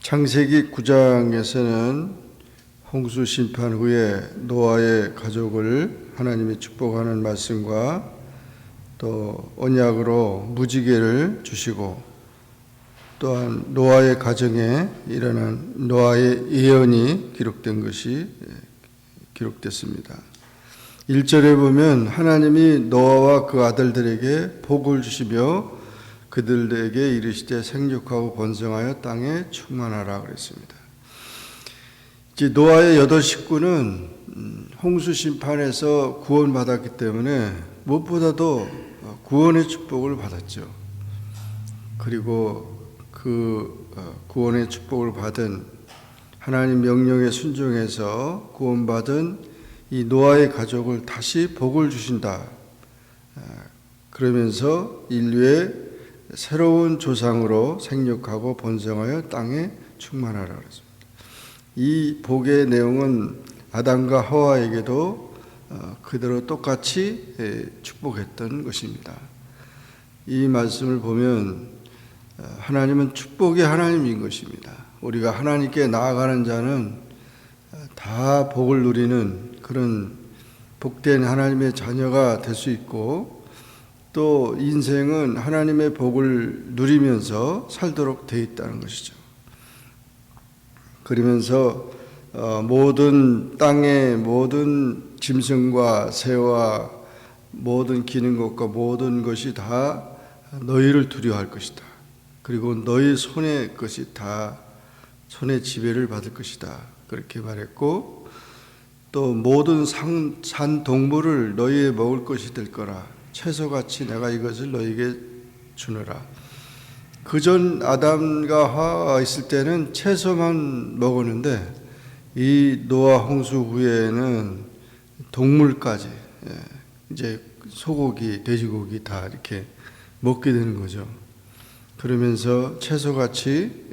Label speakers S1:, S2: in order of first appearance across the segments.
S1: 창세기 9장에서는 홍수 심판 후에 노아의 가족을 하나님이 축복하는 말씀과 또 언약으로 무지개를 주시고 또한 노아의 가정에 일어난 노아의 예언이 기록됐습니다. 1절에 보면 하나님이 노아와 그 아들들에게 복을 주시며 그들에게 이르시되 생육하고 번성하여 땅에 충만하라 그랬습니다. 이제 노아의 8 식구는 홍수 심판에서 구원받았기 때문에 무엇보다도 구원의 축복을 받았죠. 그리고 그 구원의 축복을 받은 하나님 명령에 순종해서 구원받은 이 노아의 가족을 다시 복을 주신다. 그러면서 인류의 새로운 조상으로 생육하고 번성하여 땅에 충만하라 그랬습니다. 이 복의 내용은 아담과 하와에게도 그대로 똑같이 축복했던 것입니다. 이 말씀을 보면 하나님은 축복의 하나님인 것입니다. 우리가 하나님께 나아가는 자는 다 복을 누리는 그런 복된 하나님의 자녀가 될 수 있고 또 인생은 하나님의 복을 누리면서 살도록 되어 있다는 것이죠. 그러면서 모든 땅의 모든 짐승과 새와 모든 기는 것과 모든 것이 다 너희를 두려워할 것이다. 그리고 너희 손의 것이 다 손의 지배를 받을 것이다. 그렇게 말했고 또 모든 산 동물을 너희의 먹을 것이 될 거라. 채소같이 내가 이것을 너희에게 주노라. 그전 아담과 하와가 있을 때는 채소만 먹었는데 이 노아 홍수 후에는 동물까지 이제 소고기, 돼지고기 다 이렇게 먹게 되는 거죠. 그러면서 채소같이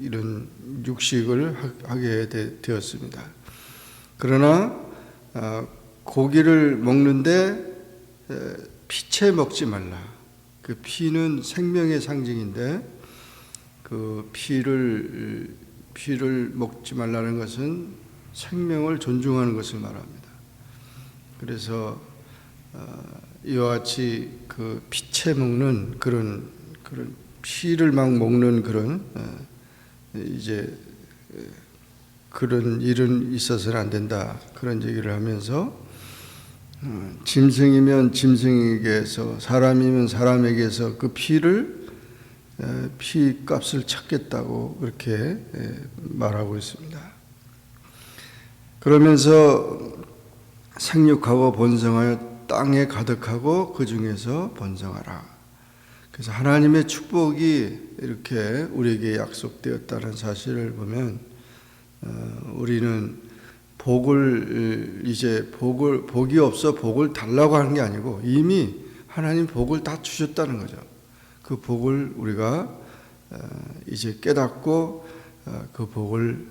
S1: 이런 육식을 하게 되었습니다. 그러나 고기를 먹는데 피채 먹지 말라. 그 피는 생명의 상징인데 그 피를 먹지 말라는 것은 생명을 존중하는 것을 말합니다. 그래서 이와 같이 그 피채 먹는 그런 피를 막 먹는 그런 이제 그런 일은 있어서는 안 된다. 그런 얘기를 하면서 짐승이면 짐승에게서 사람이면 사람에게서 그 피값을 찾겠다고 그렇게 말하고 있습니다. 그러면서 생육하고 번성하여 땅에 가득하고 그 중에서 번성하라. 그래서 하나님의 축복이 이렇게 우리에게 약속되었다는 사실을 보면 우리는 복이 없어 복을 달라고 하는 게 아니고 이미 하나님 복을 다 주셨다는 거죠. 그 복을 우리가 이제 깨닫고 그 복을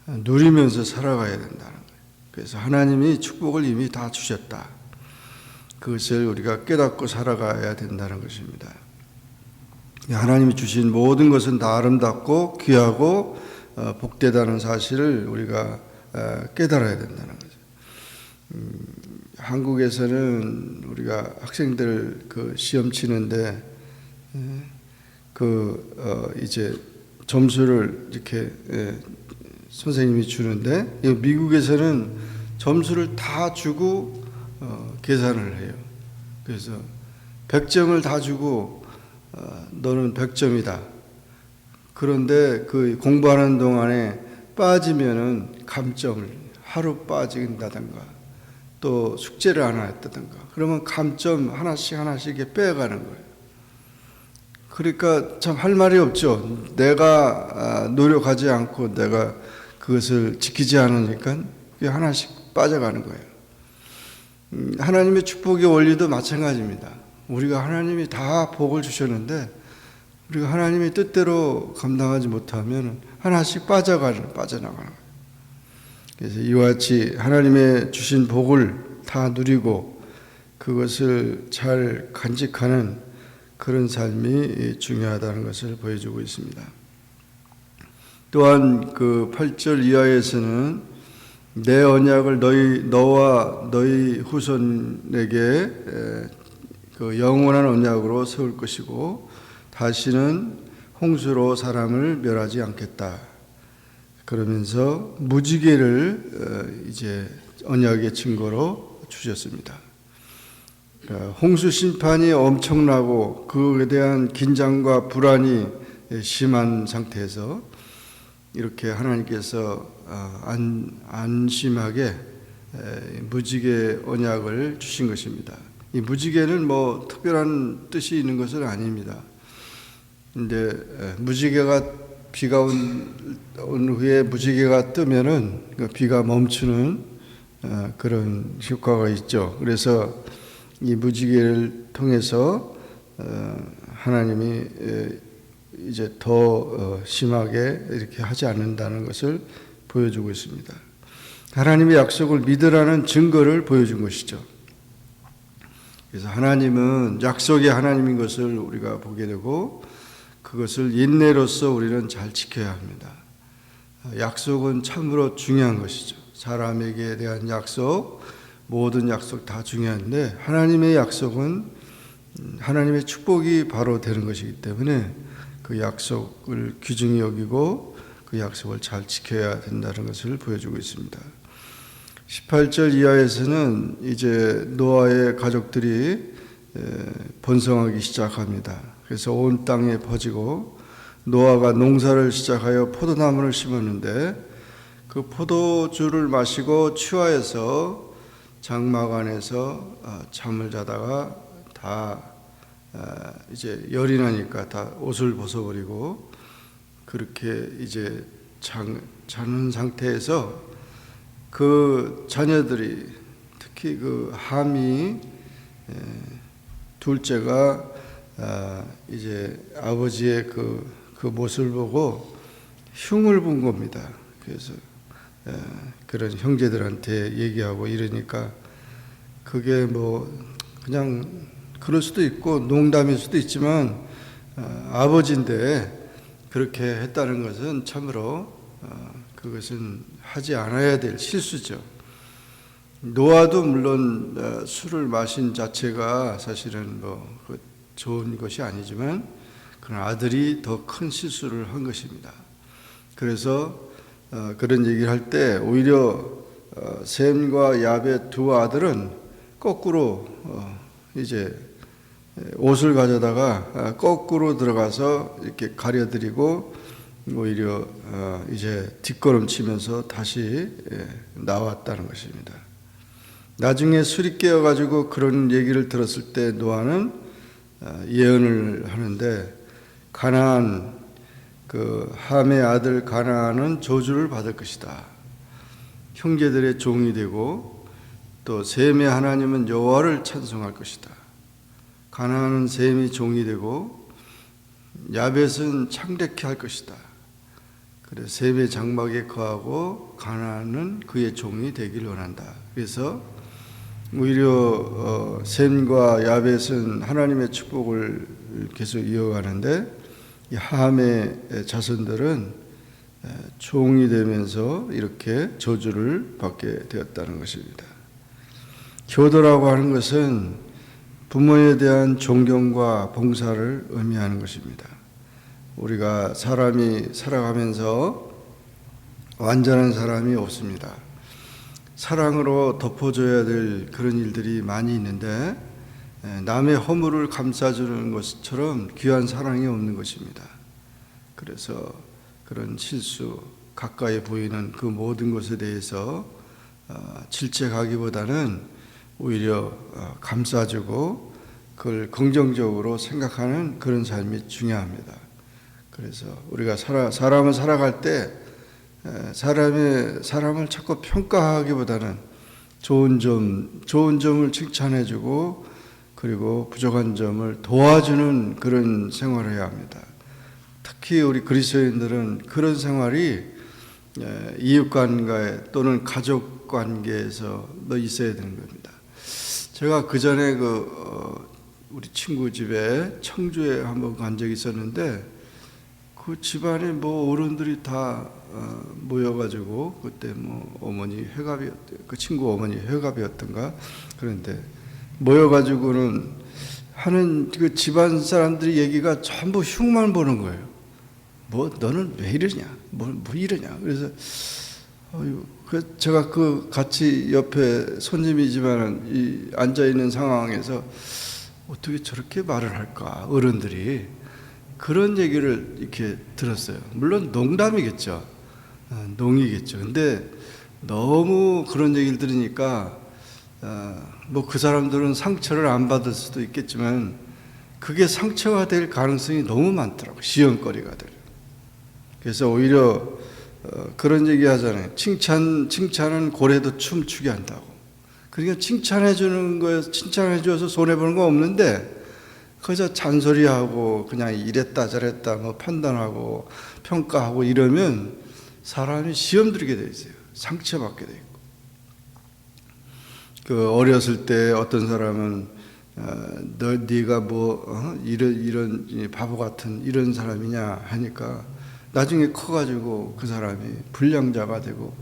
S1: 누리면서 살아가야 된다는 거예요. 그래서 하나님이 축복을 이미 다 주셨다. 그것을 우리가 깨닫고 살아가야 된다는 것입니다. 하나님이 주신 모든 것은 다 아름답고 귀하고 복되다는 사실을 우리가 깨달아야 된다는 거죠. 한국에서는 우리가 학생들 그 시험 치는데 이제 점수를 이렇게 선생님이 주는데 미국에서는 점수를 다 주고 계산을 해요. 그래서 100점을 다 주고 너는 100점이다. 그런데 그 공부하는 동안에 빠지면은 감점을 하루 빠진다든가 또 숙제를 안 했다든가 그러면 감점 하나씩 빼가는 거예요. 그러니까 참 할 말이 없죠. 내가 노력하지 않고 내가 그것을 지키지 않으니까 그게 하나씩 빠져가는 거예요. 하나님의 축복의 원리도 마찬가지입니다. 우리가 하나님이 다 복을 주셨는데 우리가 하나님의 뜻대로 감당하지 못하면 하나씩 빠져나가는 거예요. 그래서 이와 같이 하나님의 주신 복을 다 누리고 그것을 잘 간직하는 그런 삶이 중요하다는 것을 보여주고 있습니다. 또한 그 8절 이하에서는 내 언약을 너와 너희 후손에게 그 영원한 언약으로 세울 것이고 다시는 홍수로 사람을 멸하지 않겠다. 그러면서 무지개를 이제 언약의 증거로 주셨습니다. 홍수 심판이 엄청나고 그에 대한 긴장과 불안이 심한 상태에서 이렇게 하나님께서 안심하게 무지개 언약을 주신 것입니다. 이 무지개는 뭐 특별한 뜻이 있는 것은 아닙니다. 근데 무지개가 비가 온 후에 무지개가 뜨면은 비가 멈추는 그런 효과가 있죠. 그래서 이 무지개를 통해서 하나님이 이제 더 심하게 이렇게 하지 않는다는 것을 보여주고 있습니다. 하나님의 약속을 믿으라는 증거를 보여준 것이죠. 그래서 하나님은 약속의 하나님인 것을 우리가 보게 되고 그것을 인내로서 우리는 잘 지켜야 합니다. 약속은 참으로 중요한 것이죠. 사람에게 대한 약속, 모든 약속 다 중요한데 하나님의 약속은 하나님의 축복이 바로 되는 것이기 때문에 그 약속을 귀중히 여기고 그 약속을 잘 지켜야 된다는 것을 보여주고 있습니다. 18절 이하에서는 이제 노아의 가족들이 번성하기 시작합니다. 그래서 온 땅에 퍼지고 노아가 농사를 시작하여 포도나무를 심었는데 그 포도주를 마시고 취하여서 장막 안에서 잠을 자다가 다 이제 열이 나니까 다 옷을 벗어버리고 그렇게 이제 자는 상태에서 그 자녀들이 특히 그 함이 둘째가 이제 아버지의 그 모습을 보고 흉을 본 겁니다. 그래서 그런 형제들한테 얘기하고 이러니까 그게 뭐 그냥 그럴 수도 있고 농담일 수도 있지만 아버지인데 그렇게 했다는 것은 참으로 그것은 하지 않아야 될 실수죠. 노아도 물론 술을 마신 자체가 사실은 뭐 좋은 것이 아니지만 그런 아들이 더 큰 실수를 한 것입니다. 그래서 그런 얘기를 할 때 오히려 셈과 야벳 두 아들은 거꾸로 이제 옷을 가져다가 거꾸로 들어가서 이렇게 가려드리고 오히려 이제 뒷걸음치면서 다시 나왔다는 것입니다. 나중에 술이 깨어가지고 그런 얘기를 들었을 때 노아는 예언을 하는데 가나안 그 함의 아들 가나안은 저주를 받을 것이다. 형제들의 종이 되고 또 셈의 하나님은 여호와를 찬송할 것이다. 가나안은 셈이 종이 되고 야벳은 창대케 할 것이다. 그래서 셈의 장막에 거하고 가나안은 그의 종이 되길 원한다. 그래서 오히려 셈과 야벳은 하나님의 축복을 계속 이어가는데 이 함의 자손들은 종이 되면서 이렇게 저주를 받게 되었다는 것입니다. 효도라고 하는 것은 부모에 대한 존경과 봉사를 의미하는 것입니다. 우리가 사람이 살아가면서 완전한 사람이 없습니다. 사랑으로 덮어줘야 될 그런 일들이 많이 있는데 남의 허물을 감싸주는 것처럼 귀한 사랑이 없는 것입니다. 그래서 그런 실수, 가까이 보이는 그 모든 것에 대해서 질책하기보다는 오히려 감싸주고 그걸 긍정적으로 생각하는 그런 삶이 중요합니다. 그래서 우리가 사람을 살아갈 때 사람을 자꾸 평가하기보다는 좋은 점을 칭찬해주고 그리고 부족한 점을 도와주는 그런 생활을 해야 합니다. 특히 우리 그리스도인들은 그런 생활이 이웃관계 또는 가족 관계에서 있어야 되는 겁니다. 제가 그 전에 우리 친구 집에 청주에 한번 간 적이 있었는데 그 집안에 뭐 어른들이 다 모여가지고 그때 뭐 어머니 회갑이었대요. 그 친구 어머니 회갑이었던가. 그런데 모여가지고는 하는 그 집안 사람들이 얘기가 전부 흉만 보는 거예요. 뭐 너는 왜 이러냐? 뭐 이러냐? 그래서 제가 그 같이 옆에 손님이지만은 이 앉아 있는 상황에서 어떻게 저렇게 말을 할까? 어른들이 그런 얘기를 이렇게 들었어요. 물론 농담이겠죠. 농이겠죠. 근데 너무 그런 얘기를 들으니까 뭐 그 사람들은 상처를 안 받을 수도 있겠지만 그게 상처가 될 가능성이 너무 많더라고요. 시험거리가 될. 그래서 오히려 그런 얘기 하잖아요. 칭찬은 고래도 춤추게 한다고. 그러니까 칭찬해 주는 거에 칭찬해 줘서 손해 보는 거 없는데 그저 잔소리하고 그냥 이랬다 저랬다 뭐 판단하고 평가하고 이러면 사람이 시험 들게 돼 있어요. 상처받게 돼 있고. 그 어렸을 때 어떤 사람은 네가 뭐 이런 바보 같은 이런 사람이냐 하니까 나중에 커가지고 그 사람이 불량자가 되고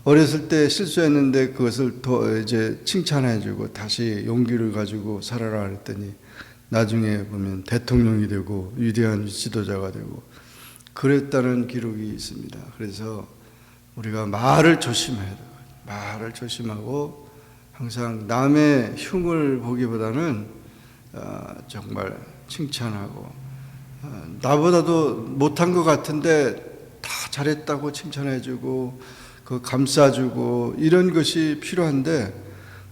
S1: 어렸을 때 실수했는데 그것을 더 이제 칭찬해주고 다시 용기를 가지고 살아라 그랬더니 나중에 보면 대통령이 되고 위대한 지도자가 되고 그랬다는 기록이 있습니다. 그래서 우리가 말을 조심해야 돼요. 말을 조심하고 항상 남의 흉을 보기보다는 정말 칭찬하고 나보다도 못한 것 같은데 다 잘했다고 칭찬해주고 그 감싸주고 이런 것이 필요한데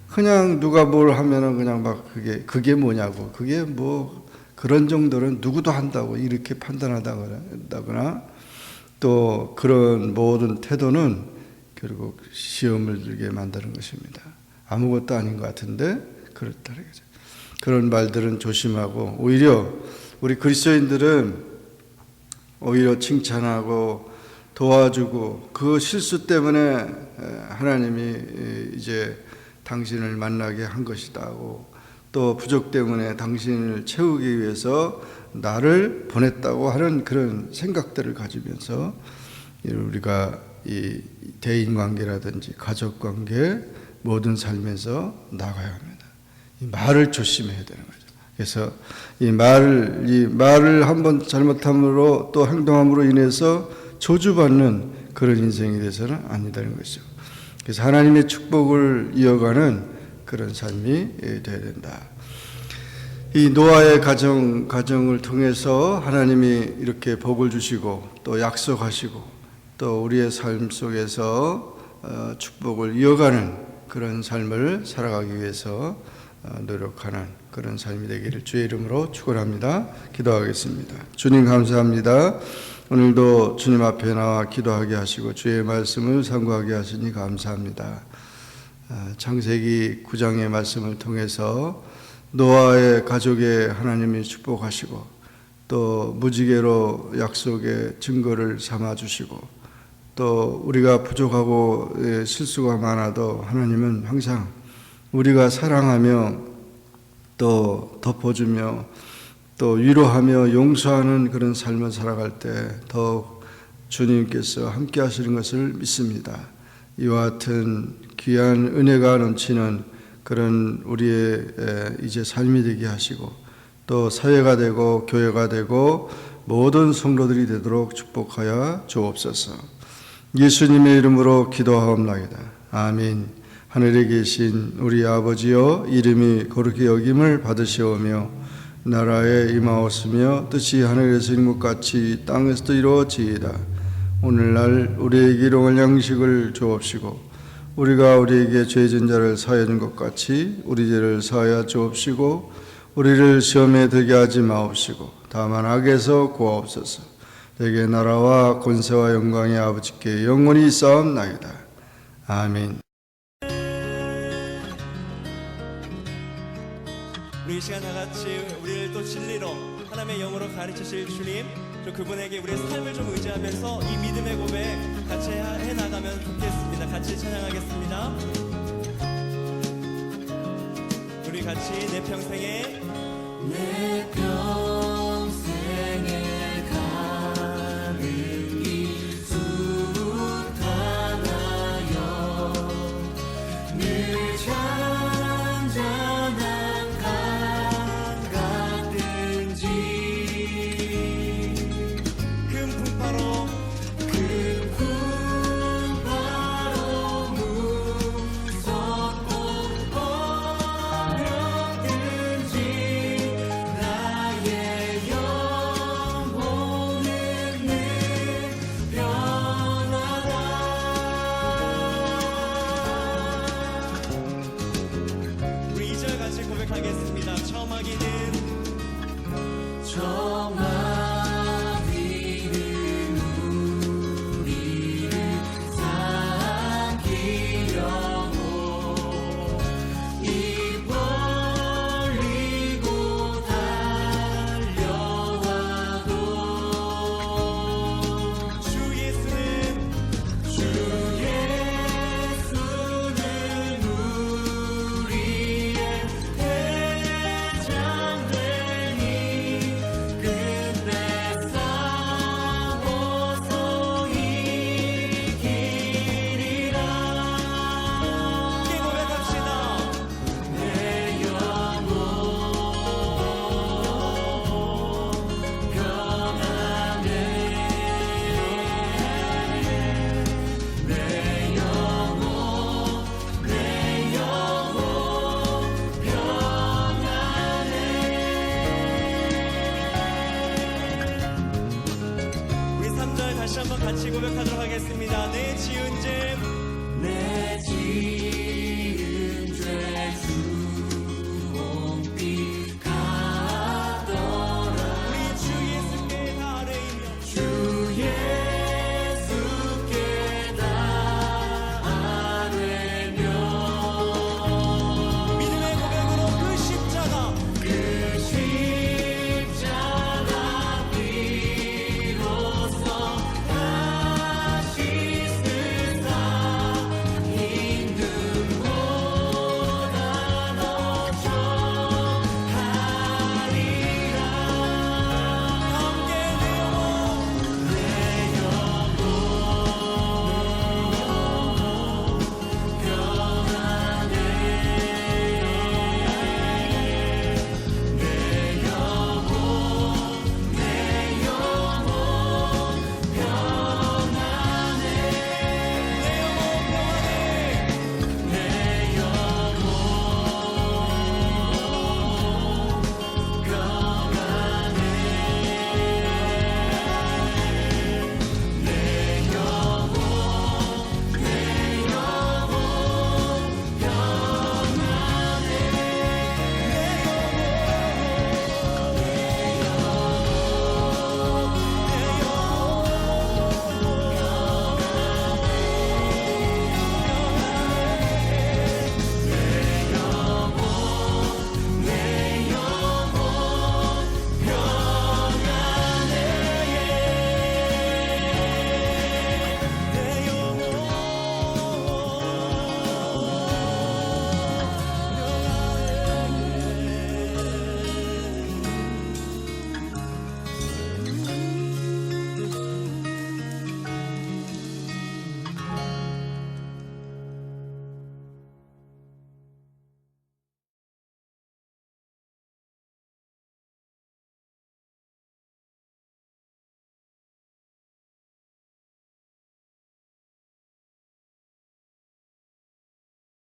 S1: 그냥 누가 뭘 하면은 그냥 막 그게 뭐냐고 그게 뭐 그런 정도는 누구도 한다고 이렇게 판단하다거나 또 그런 모든 태도는 결국 시험을 들게 만드는 것입니다. 아무것도 아닌 것 같은데 그렇다는 거죠. 그런 말들은 조심하고 오히려 우리 그리스도인들은 오히려 칭찬하고 도와주고 그 실수 때문에 하나님이 이제 당신을 만나게 한 것이다고 또 부족 때문에 당신을 채우기 위해서 나를 보냈다고 하는 그런 생각들을 가지면서 우리가 이 대인관계라든지 가족관계 모든 삶에서 나가야 합니다. 이 말을 조심해야 되는 거죠. 그래서 이 말을 한번 잘못함으로 또 행동함으로 인해서 저주받는 그런 인생이 돼서는 아니다는 것이죠. 그래서 하나님의 축복을 이어가는 그런 삶이 되어야 된다. 이 노아의 가정을 통해서 하나님이 이렇게 복을 주시고 또 약속하시고 또 우리의 삶 속에서 축복을 이어가는 그런 삶을 살아가기 위해서 노력하는 그런 삶이 되기를 주의 이름으로 축원합니다. 기도하겠습니다. 주님 감사합니다. 오늘도 주님 앞에 나와 기도하게 하시고 주의 말씀을 상고하게 하시니 감사합니다. 창세기 9장의 말씀을 통해서 노아의 가족에 하나님이 축복하시고 또 무지개로 약속의 증거를 삼아주시고 또 우리가 부족하고 실수가 많아도 하나님은 항상 우리가 사랑하며 또 덮어주며 또 위로하며 용서하는 그런 삶을 살아갈 때 더욱 주님께서 함께 하시는 것을 믿습니다. 이와 같은 귀한 은혜가 넘치는 그런 우리의 이제 삶이 되게 하시고 또 사회가 되고 교회가 되고 모든 성도들이 되도록 축복하여 주옵소서. 예수님의 이름으로 기도하옵나이다. 아멘. 하늘에 계신 우리 아버지여 이름이 거룩히 여김을 받으시오며 나라에 임하옵시며 뜻이 하늘에서 이룬 것 같이 땅에서도 이루어지이다. 오늘날 우리에게 일용할 양식을 주옵시고 우리가 우리에게 죄 진 자를 사하여 준 것 같이 우리 죄를 사하여 주옵시고 우리를 시험에 들게 하지 마옵시고 다만 악에서 구하옵소서. 내게 나라와 권세와 영광이 아버지께 영원히 있사옵나이다. 아멘.
S2: 우리 이 시간 다 같이 우리를 또 진리로 하나님의 영으로 가르치실 주님, 또 그분에게 우리의 삶을 좀 의지하면서 이 믿음의 고백 같이 해나가면 좋겠습니다. 같이 찬양하겠습니다. 우리 같이 내 평생에 다시 한번 같이 고백하도록 하겠습니다. 내 지은 죄
S3: 내 지은